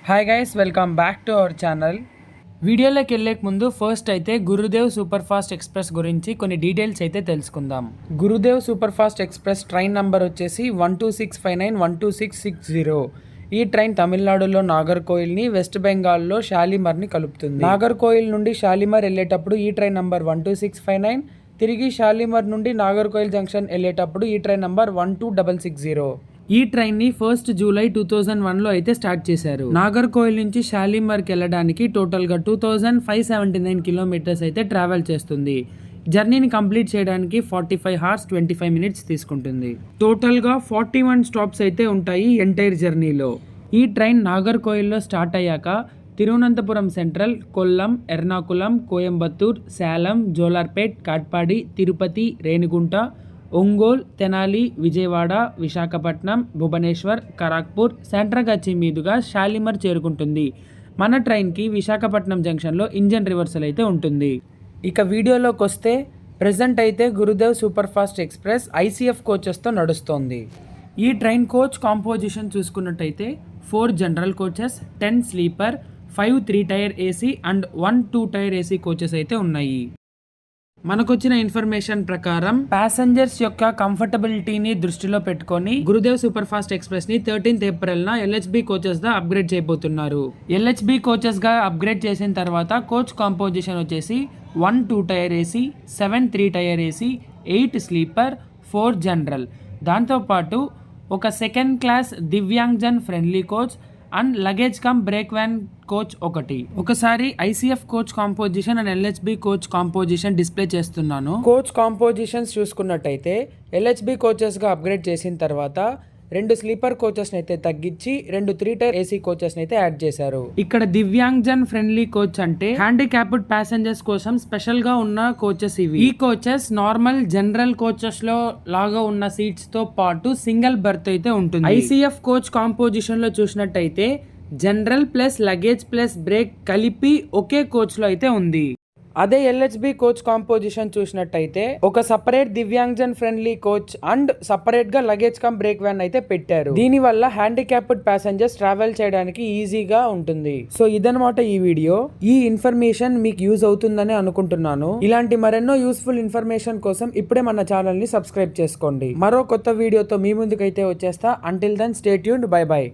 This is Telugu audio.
Hi guys, welcome back to our channel. వీడియోలోకి వెళ్ళే ముందు ఫస్ట్ అయితే గురుదేవ్ సూపర్ ఫాస్ట్ ఎక్స్ప్రెస్ గురించి కొన్ని డీటెయిల్స్ అయితే తెలుసుకుందాం. Gurudev super fast express train number వచ్చేసి 12659 12660. ఈ ట్రైన్ తమిళనాడులో నాగర్కోయిల్ని, వెస్ట్ బెంగాల్లో షాలిమర్ని కలుపుతుంది. నాగర్కోయిల్ నుండి షాలిమర్ వెళ్ళేటప్పుడు ఈ ట్రైన్ నంబర్ 12659, తిరిగి షాలిమర్ నుండి నాగర్కోయిల్ జంక్షన్ వెళ్ళేటప్పుడు ఈ ట్రైన్ నంబర్ 12660. ఈ ట్రైన్ని 1 జూలై 2001లో అయితే స్టార్ట్ చేశారు. నాగర్కోయిల్ నుంచి షాలిమర్కి వెళ్ళడానికి టోటల్గా 2579 కిలోమీటర్స్ అయితే ట్రావెల్ చేస్తుంది. జర్నీని కంప్లీట్ చేయడానికి 45 hours 25 minutes తీసుకుంటుంది. టోటల్గా 41 స్టాప్స్ అయితే ఉంటాయి ఎంటైర్ జర్నీలో. ఈ ట్రైన్ నాగర్కోయిల్లో స్టార్ట్ అయ్యాక తిరువనంతపురం సెంట్రల్, కొల్లం, ఎర్నాకుళం, కోయంబత్తూర్, సేలం, జోలార్పేట్, కాట్పాడి, తిరుపతి, రేణిగుంట, ఒంగోల్, తెనాలి, విజయవాడ, విశాఖపట్నం, భువనేశ్వర్, కరాక్పూర్, శాంట్రగాచి మీదుగా షాలిమర్ చేరుకుంటుంది. మన ట్రైన్కి విశాఖపట్నం జంక్షన్లో ఇంజన్ రివర్సల్ అయితే ఉంటుంది. ఇక వీడియోలోకి వస్తే ప్రెజెంట్ అయితే Gurudev super fast express ICF కోచెస్తో నడుస్తోంది. ఈ ట్రైన్ కోచ్ కాంపోజిషన్ చూసుకున్నట్టయితే 4 general coaches, 10 sleeper, 5 3 tier AC and 1 2 tier AC coaches అయితే ఉన్నాయి. మనకొచ్చిన ఇన్ఫర్మేషన్ ప్రకారం ప్యాసింజర్స్ యొక్క కంఫర్టబిలిటీని దృష్టిలో పెట్టుకొని గురుదేవ్ సూపర్ ఫాస్ట్ ఎక్స్ప్రెస్ ని 13th ఏప్రిల్ ఎల్హెచ్బి కోచెస్ గా అప్గ్రేడ్ చేయబోతున్నారు. ఎల్హెచ్బి కోచెస్ గా అప్గ్రేడ్ చేసిన తర్వాత కోచ్ కాంపోజిషన్ వచ్చేసి 1 2 tier AC, 7 3 tier AC, 8 sleeper, 4 general. దాంతోపాటు ఒక second class Divyangjan friendly coach and luggage come break van coach ఒకటి. ఒకసారి ICF coach composition and LHB coach composition display చేస్తున్నాను. కోచ్ కాంపోజిషన్స్ చూసుకున్నట్టయితే ఎల్హెచ్బి కోచెస్ గా అప్గ్రేడ్ చేసిన తర్వాత 2 స్లీపర్ కోచెస్ అయితే తగ్గించి 2 3 టైర్ ఏసీ కోచెస్ అయితే యాడ్ చేశారు. ఇక్కడ దివ్యాంగ్జన్ ఫ్రెండ్లీ కోచ్ అంటే హ్యాండిక్యాప్డ్ ప్యాసింజర్స్ కోసం స్పెషల్ గా ఉన్న కోచెస్ ఇవి. ఈ కోచెస్ నార్మల్ జనరల్ కోచెస్ లో లాగా ఉన్న సీట్స్ తో పాటు సింగిల్ బెర్త్ అయితే ఉంటుంది. ఐసీఎఫ్ కోచ్ కాంపోజిషన్ లో చూసినట్టయితే general plus luggage plus break కలిపి ఒకే కోచ్ లో అయితే ఉంది. అదే ఎల్హెచ్బి కోచ్ కాంపోజిషన్ చూసినట్టయితే ఒక separate Divyangjan friendly coach and separate గా లగేజ్ కమ్ బ్రేక్ వ్యాన్ అయితే పెట్టారు. దీని వల్ల హ్యాండిక్యాప్డ్ ప్యాసింజర్స్ ట్రావెల్ చేయడానికి ఈజీగా ఉంటుంది. సో ఇదనమాట ఈ వీడియో. ఈ ఇన్ఫర్మేషన్ మీకు యూజ్ అవుతుందని అనుకుంటున్నాను. ఇలాంటి మరెన్నో యూస్ఫుల్ ఇన్ఫర్మేషన్ కోసం ఇప్పుడే మన ఛానల్ ని సబ్స్క్రైబ్ చేసుకోండి. మరో కొత్త వీడియోతో మీ ముందుకైతే వచ్చేస్తా. Until then stay tuned. Bye by.